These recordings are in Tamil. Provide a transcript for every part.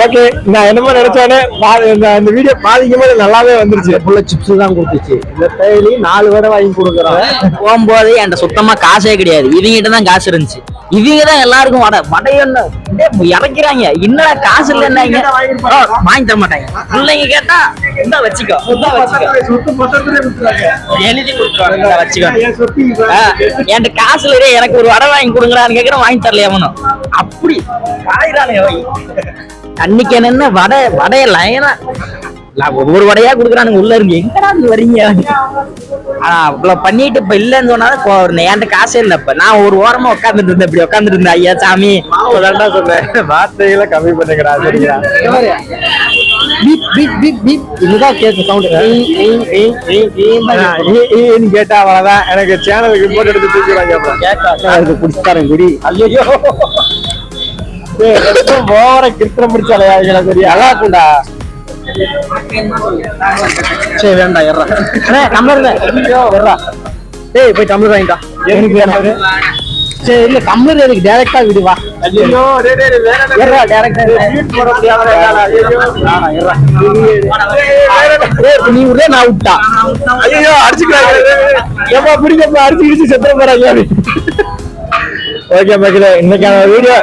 ஓகே, நான் என்னமோ நினைச்சானே இந்த வீடியோ பாதிக்கும் போது நல்லாவே வந்துருச்சு. புள்ள சிப்ஸ் தான் கொடுத்துச்சு. இந்த டெய்லி 4 வடை வாங்கி கொடுக்குறோம். போகும்போது என்கிட்ட சுத்தமா காசே கிடையாது. இவங்கிட்ட தான் காசு இருந்துச்சு. இவங்க தான் எல்லாருக்கும் வடையொன்னு இறக்கிறாங்க. என்னடா காசு இல்லைன்னாங்க, வாங்கி தர மாட்டாங்க. பிள்ளைங்க கேட்டா இந்த வச்சுக்கோ எழுதி கொடுத்துருவாங்க, வச்சுக்கோ. என்கிட்ட காசு இல்லையே, எனக்கு ஒரு வடை வாங்கி கொடுங்கடான்னு கேட்கிறேன், வாங்கி தரலையா அவனும். அப்படி அன்னைக்கு என்ன வடைய லைனா ஒவ்வொரு வடையா குடுக்குறானுங்க. உள்ள இருக்கு எங்கடா வரீங்க அவ்வளவு பண்ணிட்டு இப்ப இல்லன்னு சொன்னாதான் என்கிட்ட காசே இல்ல. இப்ப நான் ஒரு ஓரமா உட்காந்துட்டு இருந்தேன், இப்படி உட்காந்துட்டு இருந்தேன். ஐயா சாமி சொன்னேன், வார்த்தைகளை கம்மி பண்ணுங்கடா, சரிங்களா? இதுதான் கேட்க சவுண்ட் கேட்டா அவ்வளவுதான். எனக்கு சேனலுக்கு ரிப்போர்ட் எடுத்து தூக்கிடுவாங்க. குடிச்சாரன் குடி. ஐயோ ஓவர கிருத்திரம் முடிச்சாலையா? சரியா நல்லா இருக்கும்டா. சரி வேண்டாம், ஏறா டம்ளர் வர்றா. ஏய் போய் டம்ளர் வாங்கிட்டா. எனக்கு சரி இல்ல டம்ளர் எதுக்கு, டைரக்டா விடுவா. ஐயோ நீ விட நான் விட்டா. ஐயோ அடிச்சுக்கிறாங்க, ஏமா பிடிக்க அடிச்சு கிடிச்சு செத்துற போறாங்க. ஓகே மக்களே, இன்னைக்கான வீடியோ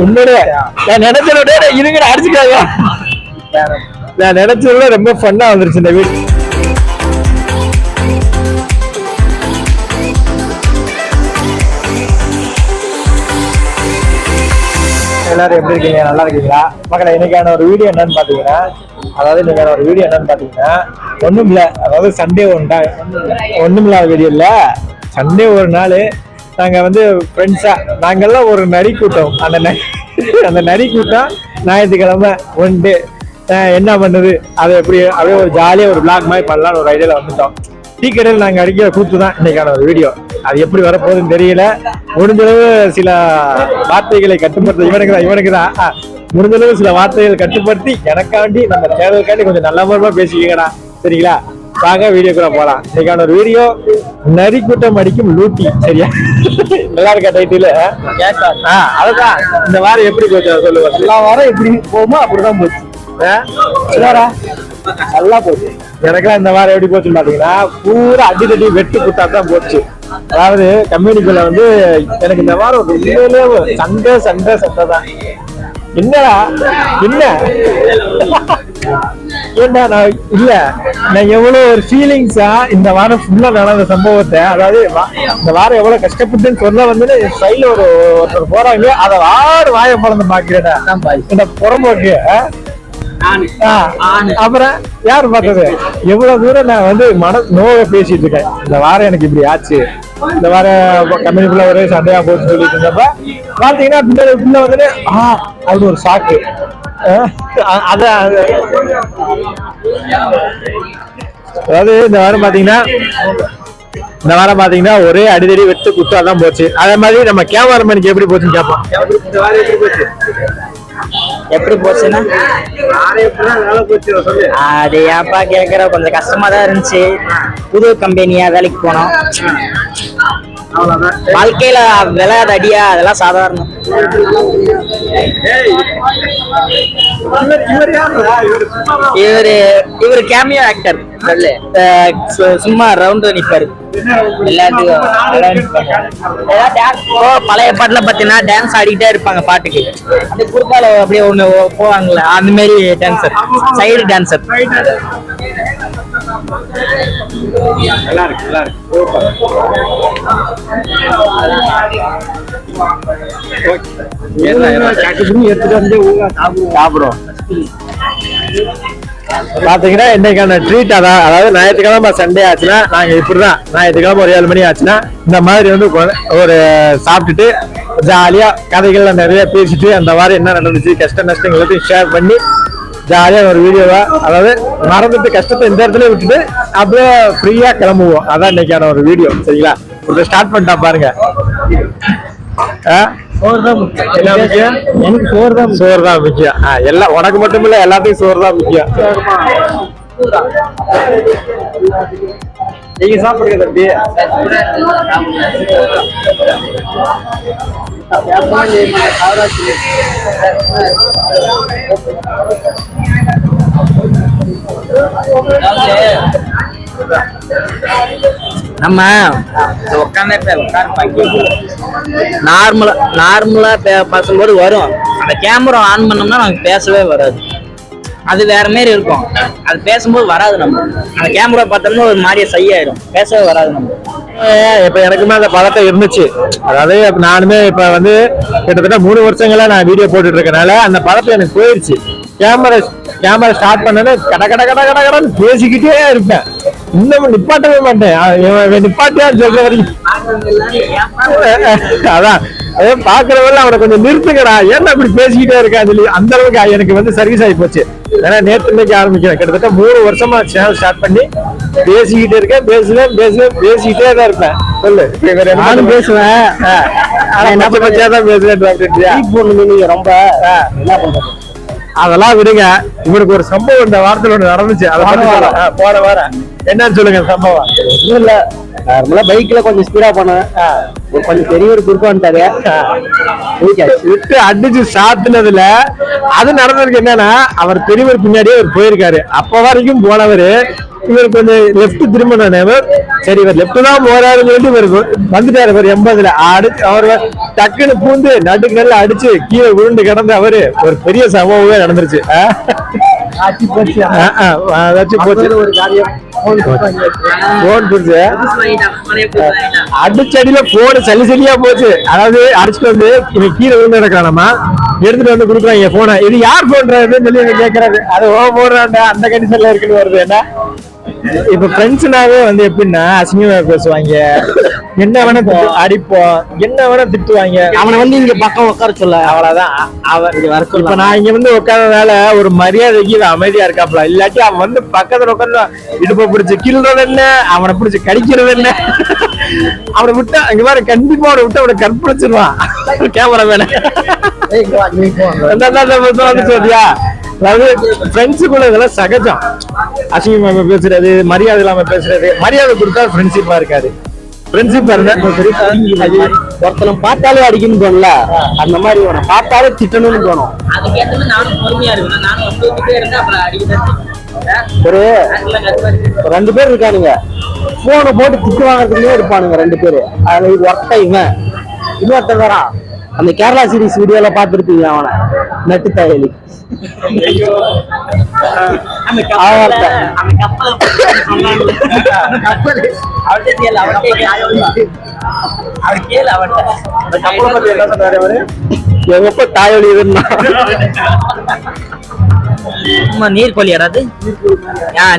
உண்மையிலே நான் நினைச்சதோட இருங்க அடிச்சுக்காங்க. நான் நினைச்சதோட ரொம்ப ஃபன்னா வந்துருச்சு இந்த வீடியோ. எல்லாரும் எப்படி இருக்கீங்க? நல்லா இருக்கீங்களா மக்களே? இன்னைக்கான ஒரு வீடியோ என்னன்னு பாத்தீங்கன்னா, ஒண்ணும் இல்ல, அதாவது சண்டே ஒண்ணும் இல்லாத வீடியோ இல்ல. சண்டே ஒரு நாள் நாங்க வந்து ஃப்ரெண்ட்ஸா நாங்கெல்லாம் ஒரு நரி கூட்டம். அந்த நரி கூட்டம் ஞாயிற்றுக்கிழமை ஒன் டே என்ன பண்ணுது அதை எப்படி அப்படியே ஒரு ஜாலியா ஒரு பிளாக் மாதிரி பண்ணலாம்னு ஒரு ஐடியால வந்துட்டோம். டீ கடையில் நாங்க அடிக்கிற கூத்து தான் இன்னைக்கான ஒரு வீடியோ. அது எப்படி வரப்போகுதுன்னு தெரியல. முடிஞ்சளவு சில வார்த்தைகளை கட்டுப்படுத்த இவனுக்கு தான் முடிஞ்சளவு சில வார்த்தைகள் கட்டுப்படுத்தி எனக்காண்டி நம்ம சேனலுக்காண்டி கொஞ்சம் நல்ல முறைமா பேசிக்கங்கடா, சரிங்களா? வாங்க வீடியோக்குள்ள போலாம். இன்னைக்கான ஒரு வீடியோ நரி கூட்டம் அடிக்கும் லூட்டி, சரியா? நல்லா இருக்க டைட்டில். அதுதான் இந்த வாரம் எப்படி போச்சு சொல்லுவா. எல்லா வாரம் எப்படி போகுமோ அப்படிதான் போச்சு. நல்லா போச்சு. எனக்கெல்லாம் இந்த வாரம் எப்படி போச்சுன்னு பாத்தீங்கன்னா, பூரா அடித்தடி வெட்டு குட்டா தான் போச்சு. அதாவது கம்யூனிட்டில வந்து எனக்கு இந்த வாரம் உண்மையிலே சண்டை தான். என்னடா என்ன ஏன்னா நான் எவ்வளவு ஒரு ஃபீலிங்ஸா இந்த வாரம் ஃபுல்லா நடந்த சம்பவத்தை, அதாவது இந்த வாரம் எவ்வளவு கஷ்டப்பட்டுன்னு சொல்ல வந்து சைட்ல ஒருத்தர் போறாங்க, அதை வாய பழந்து பாக்குறேன் இந்த புறம்போக்கு. அப்புறம் யாரு பார்த்தது? எவ்வளவு தூரம் நான் வந்து நோவை பேசிட்டு இருக்கேன். இந்த வாரம் எனக்கு இப்படி ஆச்சு, இந்த வாரம் கம்பெனிக்குள்ள ஒரே சண்டையா போச்சு சொல்லிட்டு இருந்தப்ப பாத்தீங்கன்னா பின்ன வந்துட்டு அது ஒரு சாக்கு. அதாவது இந்த வாரம் பாத்தீங்கன்னா ஒரே அடிதடி வெட்டு குத்தாதான் போச்சு. அதே மாதிரி நம்ம கேமராமேனுக்கு எப்படி போச்சுன்னு கேட்போம். எப்படி போச்சுன்னா அது ஏப்பா கேக்குற, கொஞ்சம் கஷ்டமா தான் இருந்துச்சு. புது கம்பெனியா வேலைக்கு போனோம். வாழ்க்கையில விளையாத அடியா அதெல்லாம் சாதாரணம். இவரு கேமியோ ஆக்டர், சும்மா ரவுண்ட் நிப்பாரு எல்லாத்துக்கும். பழைய பாட்டுல பாத்தீங்கன்னா டான்ஸ் ஆடிக்கிட்டே இருப்பாங்க பாட்டுக்கு. அந்த குறுக்கால அப்படியே ஒண்ணு போவாங்கல்ல, அந்த மாதிரி டான்சர், சைடு டான்சர். நல்லா இருக்கு. சாப்பிடும் பாத்தீங்கன்னா இன்னைக்கான ட்ரீட் அதான். அதாவது ஞாயிற்றுக்கிழமை சண்டே ஆச்சுன்னா நாங்க இப்படிதான், ஞாயிற்றுக்கிழமை ஒரு 7 மணி ஆச்சுன்னா இந்த மாதிரி வந்து ஒரு சாப்பிட்டுட்டு ஜாலியா கதைகள்ல நிறைய பேசிட்டு அந்த மாதிரி என்ன நடந்துச்சு, கஷ்ட நஷ்டங்கள் எல்லாத்தையும் ஷேர் பண்ணி ஜாலியா ஒரு வீடியோவா, அதாவது மறந்துட்டு கஷ்டத்தை இந்த இடத்துல விட்டுட்டு அப்படியே ஃப்ரீயா கிளம்புவோம். அதான் இன்னைக்கான ஒரு வீடியோ, சரிங்களா? ஒரு ஸ்டார்ட் பண்ணிட்டா பாருங்க. எனக்கு சோறு தான் முக்கியம். எல்லாம் உனக்கு மட்டும் இல்ல, எல்லாத்தையும் சோறு தான் முக்கியம். நீங்க சாப்பிடுங்க தம்பி. நம்ம நார்மலா பேசும்போது வரும். அந்த கேமரா ஆன் பண்ணோம்னா நமக்கு பேசவே வராது. அது வேற மாதிரி இருக்கும். அது பேசும்போது வராது. நம்ம அந்த கேமரா பார்த்தோம்னா ஒரு மாதிரியே சையாயிடும், பேசவே வராது. நம்ம இப்ப எனக்குமே அந்த பழக்கம் இருந்துச்சு. அதாவது நானுமே இப்ப வந்து கிட்டத்தட்ட 3 வருஷங்களா நான் வீடியோ போட்டுட்டு இருக்கனால அந்த பழக்கம் எனக்கு போயிடுச்சு. கேமரா ஸ்டார்ட் பண்ணனே கட கட கட கட கடன்னு பேசிக்கிட்டே இருப்பேன். இன்னும் நிப்பாட்டவே மாட்டேன். நிப்பாட்டியா சொல்ற வரைக்கும் அதான் அதே பாக்குறவங்க அவனை கொஞ்சம் நிறுத்துங்கடா, ஏன்னா அப்படி பேசிக்கிட்டே இருக்கேன். சொல்லி அந்த அளவுக்கு எனக்கு வந்து சர்வீஸ் ஆகி போச்சு. ஏன்னா நேற்று இன்னைக்கு ஆரம்பிக்கிறேன். கிட்டத்தட்ட 3 வருஷமா சேனல் ஸ்டார்ட் பண்ணி பேசிக்கிட்டே இருக்கேன். பேசிக்கிட்டே தான் இருப்பேன். சொல்லு, நானும் பேசுவேன். தான் பேசுவேன். ரொம்ப என்ன பண்றது அதெல்லாம் விடுங்க. இவனுக்கு ஒரு சம்பவம் இந்த வாரத்துல ஒண்ணு நடந்துச்சு. போன வாரம் என்னன்னு சொல்லுங்க சம்பவம். இல்ல நார்மலா பைக்ல கொஞ்சம் ஸ்பீடா போனேன். கொஞ்சம் பெரிய ஒரு குறுக்க வந்துட்டாரு. விட்டு அடிச்சு சாத்துனதுல அது நடந்ததுக்கு என்னன்னா, அவர் பெரியவர் பின்னாடியே அவர் போயிருக்காரு. அப்ப வரைக்கும் போனவரு இவர் கொஞ்சம் லெப்ட் திரும்பினாரு. சரி இவர் லெப்ட் தான் போறாருன்னு சொல்லி இவர் வந்துட்டாரு. இவர் 80ல அடிச்சு அவர் டக்குன்னு பூந்து நடுக்கு நல்லா அடிச்சு கீழே விழுந்து கிடந்து அவரு ஒரு பெரிய சம்பவமே நடந்துருச்சு. ஒரு காரியம் அடிச்சடியில போன் சல்லியா போச்சு. அதாவது அடிச்சுட்டு வந்து கீழே விழுந்து கிடக்கலாமா எடுத்துட்டு வந்து கொடுக்குறாங்க போன. இது யார் போன்றாருன்னு சொல்லி கேட்கறாரு. அது போடுறாண்டா அந்த கண்டிஷன்ல இருக்குன்னு வருது. என்ன இப்ப ஃப்ரெண்ட்ஸ்னாவே வந்து எப்படின்னா அசிங்கமா பேசுவாங்க, என்ன வேணா அடிப்போம், என்ன வேணா திட்டுவாங்க. அவனை வந்து இங்க பக்கம் உட்கார சொல்ல, அவ்வளவுதான். இப்ப நான் இங்க வந்து உட்கார்றதுனால ஒரு மரியாதைக்கு அமைதியா இருக்காப்ல. இல்லாட்டி அவன் வந்து பக்கத்துல உட்காந்து இடுப்பை பிடிச்சு கிள்றது என்ன, அவனை பிடிச்சு கடிக்கிறது என்ன, அவனை விட்டா இங்க வேற கண்டிப்பா அவனை விட்டு அவனை கற்பழிச்சிருவான் கேமரா மேல. சொல்றியா? அதாவது ஃப்ரெண்ட்ஸுக்குள்ள இதெல்லாம் சகஜம். அசிங்கமா பேசுறது, மரியாதை இல்லாம பேசுறது. மரியாதை கொடுத்தா ஃப்ரெண்ட்ஷிப்பா இருக்காது. ஃப்ரெண்ட்ஷிப் ஒருத்தனை பார்த்தாலே அடிக்கணும்னு தோணுல, அந்த மாதிரி உன பார்த்தாலே திட்டணும்னு தோணும். ஒரு 2 பேர் இருக்கானுங்க, போனை போட்டு திட்டு வாங்கறதுலயே இருப்பானுங்க 2 பேரு. அதுல இது ஒர்த்த இவன் இன்னொருத்தன் வரான். அந்த கேரளா சீரிஸ் வீடியோல பாத்துருப்பீங்க அவனை, நட்டு தயலி. எங்கப்ப தாயொலி நீர்கோழி யாராவது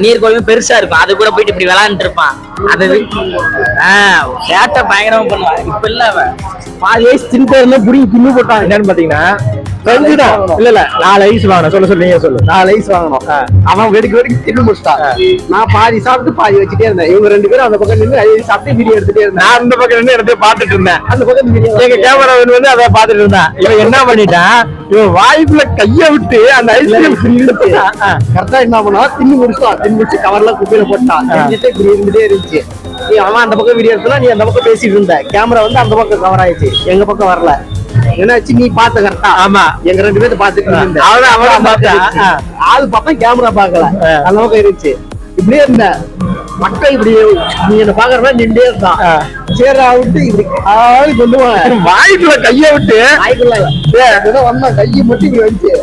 நீர்கோழியும் பெருசா இருக்கும். அது கூட போயிட்டு இப்படி விளையாண்டு இருப்பான். அது சேட்டை பயங்கரமா பண்ணுவான். இப்ப இல்ல பாதி வயசு தின்னு புடிங்கி தின்னு போட்டான். என்னன்னு பாத்தீங்கன்னா இல்ல 4 ஐஸ் வாங்கணும். சொல்லுங்க சொல்லு. 4 ஐஸ் வாங்கணும். அவன் வெடிக்கு தின்னு முடிச்சிட்டான். நான் பாதி சாப்பிட்டு பாதி வச்சுட்டே இருந்தேன். இவங்க 2 பேரும் அந்த பக்கம் நின்று ஐஸ் சாப்பிட்டு வீடியோ எடுத்துட்டே இருந்தேன். நான் அந்த பக்கம் நின்று எடுத்து பாத்துட்டு இருந்தேன். அந்த பக்கம் எங்க கேமரா வந்து அதை பாத்துட்டு இருந்தேன். இவன் என்ன பண்ணிட்டான், இவன் வாய்ப்புல கைய விட்டு அந்த ஐஸ்கிரீம் கரெக்டா என்ன பண்ணா தின்னு முடிச்சான். தின்னு முடிச்சு கவர்ல குப்பையில போட்டான். இருந்துட்டே இருந்துச்சு. அவன் அந்த பக்கம் வீடியோ எடுத்தா, நீ அந்த பக்கம் பேசிட்டு இருந்த. கேமரா வந்து அந்த பக்கம் கவர் ஆயிடுச்சு, எங்க பக்கம் வரல. என்னாச்சு, நீ பாத்த கரெக்டா? ஆமா, எங்க 2 பேரும் பாத்துட்டு ஆளு பார்த்தா கேமரா பாக்கல, அந்த பக்கம் இருந்துச்சு. இப்படியே இருந்த மக்கள் இப்படி நீ என்ன பாக்குறா நின்றே இருந்தான். சரி விட்டு இப்படி ஆளு கொண்டு வாய்க்குள்ள கைய விட்டு வாய்க்குள்ள வந்தா கையை மட்டும் இப்படி வந்துச்சு.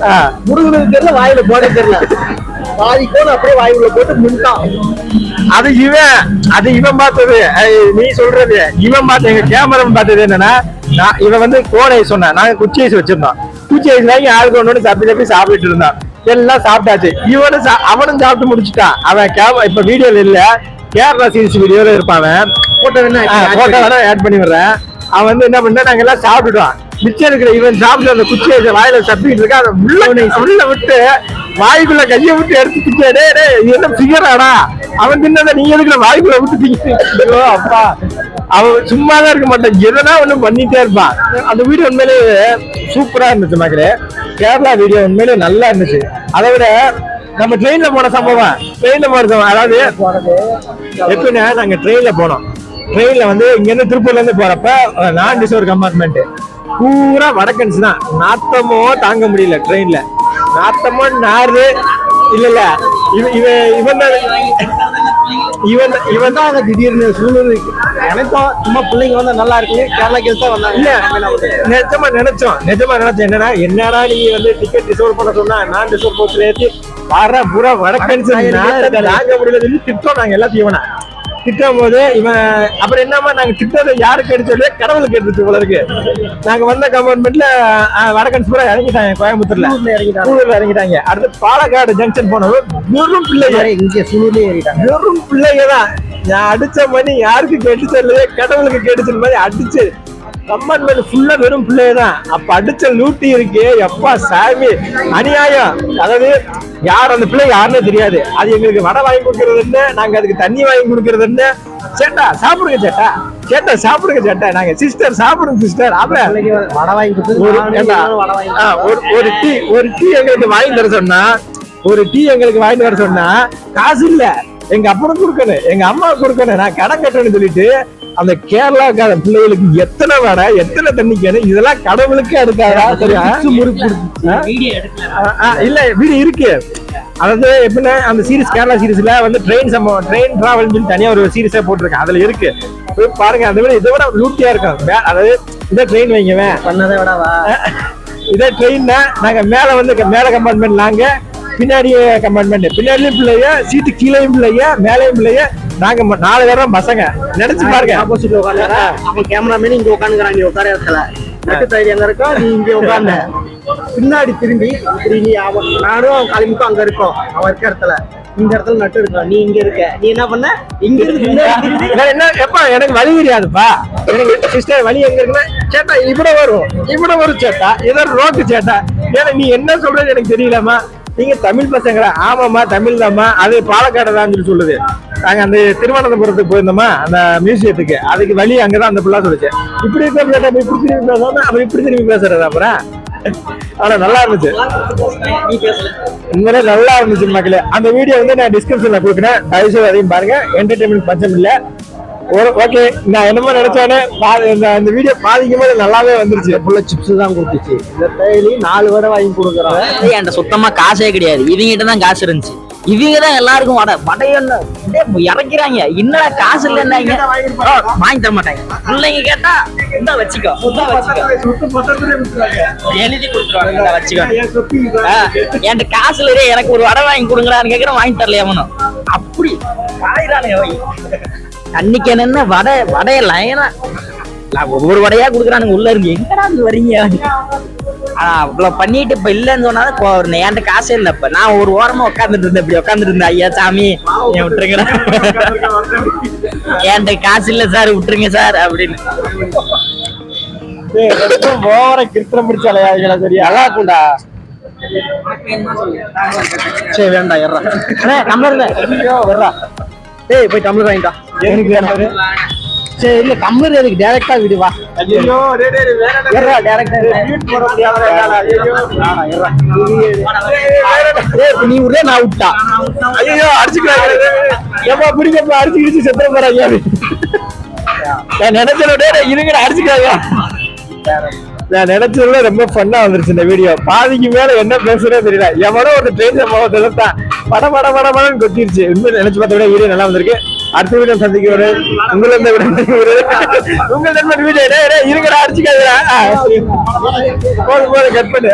முருகனுக்கு தெரியல, வாயில போட தெரியல. பாதி கோன் அப்படியே வாயுல போட்டு முன்ட்டான். அது இவன் பார்த்தது. நீ சொல்றது இவன் பார்த்து. எங்க கேமரா பார்த்தது என்னன்னா, இவன் வந்து கோடை சொன்னான், நாங்க குச்சி ஐஸ் வச்சிருந்தோம். குச்சி ஐஸ் வாங்கி ஆளுக்கு ஒண்ணு தப்பி சாப்பிட்டு இருந்தான். எல்லாம் சாப்பிட்டாச்சு. அவனும் சாப்பிட்டு முடிச்சுட்டான். அவன் இப்ப வீடியோல இல்ல, கேரளா சீரிஸ் வீடியோல இருப்பான். போட்டோ வேணா ஆட் பண்ணி விடுறேன். அவன் வந்து என்ன பண்ணா, நாங்க எல்லாம் சாப்பிட்டுட்டோம். மிச்சம் இருக்கிற இவன் சாப்பிட்டு அந்த குச்சி ஐஸ் வாயில சப்பிட்டு இருக்கா. அதை உள்ள விட்டு வாய்க்குள்ள கைய விட்டு எடுத்து என்ன பிகராடா, அவன் தின்னத நீ எதுக்குற வாய்க்குள்ள விட்டு திங்க. அப்பா அவன் சும்மாதான் இருக்க மாட்டான், எதனா ஒண்ணு பண்ணிட்டே இருப்பான். அந்த வீடியோ உண்மையிலே சூப்பரா இருந்துச்சு மக்களே. கேரளா வீடியோ உண்மையிலே நல்லா இருந்துச்சு. அதை விட நம்ம ட்ரெயின்ல போன சம்பவம், அதாவது எப்படின்னா நாங்க ட்ரெயின்ல போனோம். ட்ரெயின்ல வந்து இங்க இருந்து திருப்பூர்ல இருந்து போறப்ப நான் டிசோர் கம்பார்ட்மெண்ட் பூரா வடக்கன்ஸ் தான். நாத்தமோ தாங்க முடியல ட்ரெயின்ல, நாத்தமோ நாறு இல்ல இவன் தான் திடீர்னு சூழ்நிலை எனக்கும் சும்மா பிள்ளைங்க வந்து நல்லா இருக்கு கேரளா கேஸ் தான் வந்தாங்க. இல்ல நிஜமா நினைச்சோம் என்னடா நீ வந்து டிக்கெட் ரிசர்வ் பண்ண சொன்னா நான் ரிசர்வ் போஸ்ட்ல ஏத்தி வர பூரா வடக்கன்ஸ் தாங்க முடியல சொல்லி திட்டோம். நாங்க எல்லாத்தையும் இவனை திட்டும் போது இவன் அப்புறம் என்னமா நாங்க திட்டத்தை யாருக்கு எடுத்து கடவுளுக்கு எடுத்துச்சு போல இருக்கு. நாங்க வந்த கம்பார்ட்மெண்ட்ல வடக்கன்ஸ் பூரா இறங்கிட்டாங்க, கோயம்புத்தூர்ல சூலூர்ல இறங்கிட்டாங்க. அடுத்து பாலக்காடு ஜங்ஷன் போனதும் வெறும் பிள்ளைங்க, இங்க சூலூர்லயே ஏறிட்டாங்க. வெறும் பிள்ளைங்க தான். நான் அடிச்ச மணி யாருக்கு கேட்டுச்சு இல்லையே, கடவுளுக்கு கேட்டுச்சு மாதிரி அடிச்சு கம்பார்ட்மெண்ட் ஃபுல்லா வெறும் பிள்ளைங்க தான். அப்ப அடிச்ச லூட்டி இருக்கு எப்பா சாமி, அநியாயம். அதாவது யார் அந்த பிள்ளை யாருன்னே தெரியாது. அது எங்களுக்கு வடை வாங்கி கொடுக்கறது என்ன, நாங்க அதுக்கு தண்ணி வாங்கி கொடுக்கறது என்ன. சேட்டா சாப்பிடுங்க சேட்டா, சேட்டா சாப்பிடுங்க சேட்டா, நாங்க சிஸ்டர் சாப்பிடுங்க சிஸ்டர். அப்புறம் வடை வாங்கி கொடுத்து ஒரு டீ எங்களுக்கு வாங்கி தர சொன்னா, வாங்கிட்டு வர சொன்னா காசு இல்ல, எங்க அப்பனும் கொடுக்கணும், எங்க அம்மா கொடுக்கணும், நான் கடன் கட்டணும்னு சொல்லிட்டு அந்த கேரளாக்கார பிள்ளைகளுக்கு எத்தனை வடை எத்தனை தண்ணி கேணும், இதெல்லாம் கடவுளுக்கே எடுக்காதா? சரியா இல்ல வீடு இருக்கு. அதாவது எப்படின்னா அந்த சீரிஸ் கேரளா சீரிஸ்ல வந்து ட்ரெயின் டிராவல் சொல்லி தனியா ஒரு சீரிஸா போட்டிருக்கேன், அதுல இருக்கு. போய் பாருங்க, அதை விட இதை விட லூட்டியா இருக்கும். அதாவது இதை ட்ரெயின் வைங்கவேன் பண்ணதை விடவா, இதே ட்ரெயின்னா நாங்க மேல வந்து மேல கம்பார்ட்மெண்ட், நாங்க பின்னாடி கம்பார்ட்மெண்ட், பின்னாடியும் பிள்ளைய சீட்டு கீழேயும் பிள்ளைய மேலேயும் பிள்ளைய, நாங்க 4 பேரும் பசங்க. நினைச்சு பாருங்க, ஆப்போசிட்ல உட்காந்து அவன் கேமராமேன் இங்க உட்காந்துக்கிறான், நீ உட்கார இடத்துல நட்டு தயிர் எங்க இருக்கோ நீ இங்க உட்கார்ந்த, பின்னாடி திரும்பி நீ அவன் நானும் கிளம்பிக்கும் அங்க இருக்கோம், அவன் இருக்க இடத்துல இந்த இடத்துல நட்டு இருக்கான், நீ இங்க இருக்க, நீ என்ன பண்ண இங்க இருக்கு என்ன எப்பா எனக்கு வழி தெரியாதுப்பா. எனக்கு சிஸ்டர் வழி எங்க இருக்குன்னா சேட்டா இவ்வளவு வரும் சேட்டா, ஏதோ ரோட்டு சேட்டா. ஏன்னா நீ என்ன சொல்றது எனக்கு தெரியலமா, நீங்க தமிழ் பசங்களா? ஆமாமா தமிழ் தான்மா, அது பாலக்காடு தான் சொல்லி சொல்லுது. நாங்க அந்த திருவனந்தபுரத்துக்கு போயிருந்தோமா அந்த மியூசியத்துக்கு, அதுக்கு வழி அங்கதான் அந்த பிள்ளை சொல்லுச்சு. இப்படி இப்படி திரும்பி பேசாம அவர் இப்படி திரும்பி பேசுறது. அப்புறம் ஆனா நல்லா இருந்துச்சு, உண்மையிலே நல்லா இருந்துச்சு மக்களே. அந்த வீடியோ வந்து நான் டிஸ்கிரிப்ஷன்ல கொடுக்குறேன், தயவுசெய்து அதையும் பாருங்க. என்டர்டைன்மெண்ட் பஞ்சம் இல்ல. ஓகே, நான் என்னமோ நினைச்சேன்னு இந்த வீடியோ பாதிக்கும் போது நல்லாவே வந்துருச்சு. புள்ள சிப்ஸ் தான் கொடுத்துச்சு, இந்த டெய்லி 4 வடை வாங்கி கொடுக்குறோம். என்கிட்ட சுத்தமா காசே கிடையாது, இவங்கிட்ட தான் காசு இருந்துச்சு. இவங்க தான் எல்லாருக்கும் வடையன்னு இறக்கிறாங்க. என்னடா காசு இல்லைன்னாங்க, வாங்கி தர மாட்டாங்க. பிள்ளைங்க கேட்டா இந்த வச்சுக்கோ எழுதி கொடுத்துருவாங்க, வச்சுக்கோ. என்கிட்ட காசு இல்லையே, எனக்கு ஒரு வடை வாங்கி கொடுங்கடான்னு கேட்கறேன், வாங்கி தரல எவனும். அப்படி காயிறானுங்க. அன்னைக்கு என்ன வடைய லைனா ஒவ்வொரு வடையா குடுக்குறானுங்க உள்ள இருக்கு. எங்கடா இருந்து வரீங்க? ஆனா அவ்வளவு பண்ணிட்டு இப்ப இல்லன்னு சொன்னாலும் என்கிட்ட காசே இல்ல. இப்ப நான் ஒரு ஓரமா உட்காந்துட்டு இருந்தேன், இப்படி உட்காந்துட்டு இருந்தேன். ஐயா சாமி என் விட்டுருங்கடா, என்கிட்ட காசு இல்ல சார், விட்டுருங்க சார் அப்படின்னு. ஓவர கிருத்திரம் பிடிச்சாலையா? சரியா நல்லா இருக்கும்டா. சரி வேண்டாம் ஏறா டம்ளர்ல வர்றா. ஏய் போய் டம்ளர் வாங்கிட்டா. எனக்கு சரி இல்ல டம்ளர் எதுக்கு, டைரக்டா வீடு வா. ஐயோ ஏறா டைரக்டா வீட் போற முடியாதடா. நீ ஒரே நான் விட்டா. ஐயோ அடிச்சுக்கிறாங்க. ஏப்பா பிடிக்கப்பா, அடிச்சு செத்துற போறாங்க. நான் நினைச்சதோட இருங்கடா அடிச்சுக்கிறாங்க. நான் நினைச்சதுல ரொம்ப ஃபன்னா வந்துருச்சு இந்த வீடியோ. பாதிக்கு மேல என்ன பேசுறதே தெரியல. எவனோ ஒரு ட்ரெயின் சம்பவத்தை எடுத்தான், படபடன்னு கொட்டிருச்சு. இன்னும் நினைச்சு பார்த்த விட வீடியோ நல்லா வந்திருக்கு. அடுத்த வீடியோ சந்திக்கிறேன். உங்களை உங்க நண்பன் வீடியோ இருங்கடா அடிச்சுக்காதா. போது கட் பண்ணு.